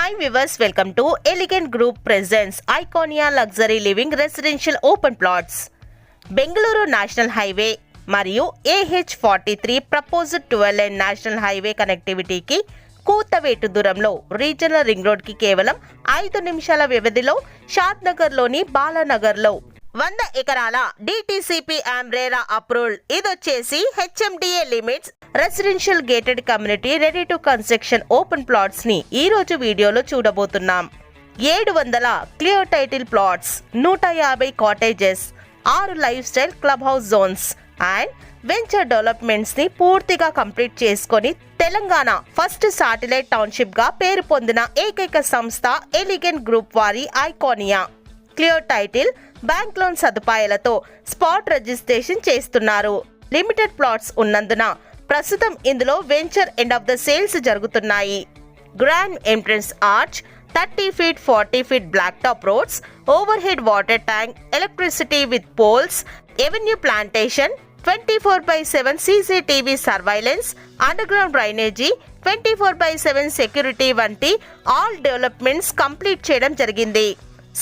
Hi viewers, welcome to Elegant Group presents Iconia Luxury Living Residential Open Plots. Bengaluru national highway మరియు AH43 proposed 12-lane national highway కనెక్టివిటీకి కూతవేటు దూరంలో regional ring road కి కేవలం 5 నిమిషాల వ్యవధిలో షాద్ నగర్లోని బాలానగర్లో 100 ఎకరాల DTCP ఆంబ్రేరా అప్రూవ్డ్. ఇదొచ్చేసి HMDA limits residential gated community ready to construction open plots ని ఈ రోజు వీడియోలో చూడబోతున్నాం. 700 clear title plots, 150 cottages, 6 lifestyle club house zones and venture developments ని పూర్తిగా కంప్లీట్ చేసుకొని తెలంగాణ ఫస్ట్ శాటిలైట్ టౌన్షిప్ గా పేరు పొందిన ఏకైక సంస్థ ఎలిగెంట్ గ్రూప్ వారి Iconia. Clear title, bank loan సదుపాయాలతో స్పాట్ రిజిస్ట్రేషన్ చేస్తున్నారు. లిమిటెడ్ ప్లాట్స్ ఉన్నందున ప్రస్తుతం ఇందులో venture end of the sales జరుగుతున్నాయి. Grand entrance arch, 30 feet 40 feet black top roads, overhead water tank, electricity with poles, avenue plantation, 24/7 CCTV surveillance, underground drainage, 24/7 security వంటి all developments complete చేయడం జరిగింది.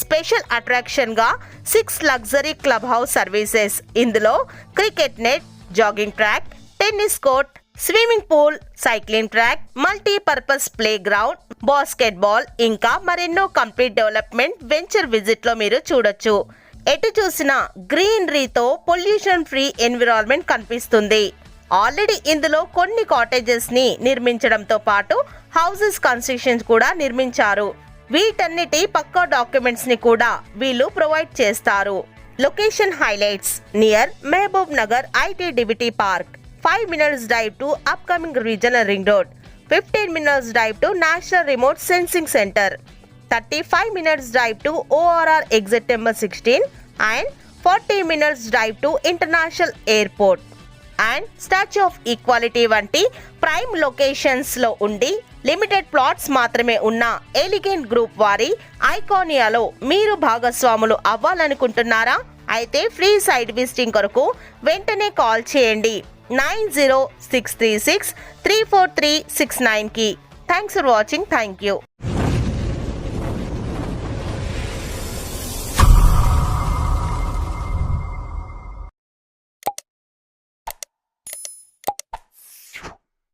Special attraction గా 6 luxury club house services. ఇందులో cricket net, jogging track, tennis court, swimming pool, cycling track, multipurpose play ground, basket ball ఇంకా మరెన్నో complete development venture visit లో మీరు చూడొచ్చు. ఎటు చూసినా గ్రీనరీతో పొల్యూషన్ ఫ్రీ ఎన్విరాన్మెంట్ కనిపిస్తుంది. ఆల్రెడీ ఇందులో కొన్ని కాటేజెస్ ని నిర్మించడంతో పాటు హౌసెస్ కన్స్ట్రక్షన్స్ కూడా నిర్మించారు. వీటన్నిటి పక్కా డాక్యుమెంట్స్ ని కూడా వీళ్ళు ప్రొవైడ్ చేస్తారు. Location highlights: near Mahabub Nagar ITDBT park, 5 minutes drive to upcoming regional ring road, 15 minutes drive to National Remote Sensing Center, 35 minutes drive to ORR exit number 16 and 40 minutes drive to International Airport and statue of equality వంటి prime locations లో ఉండి limited plots మాత్రమే ఉన్న elegant group వారి ఐకోనియాలో మీరు భాగస్వాములు అవ్వాలనుకుంటున్నారా? అయితే free site visiting కొరకు వెంటనే కాల్ చేయండి 9063634369 కి. Thanks for watching. Thank you.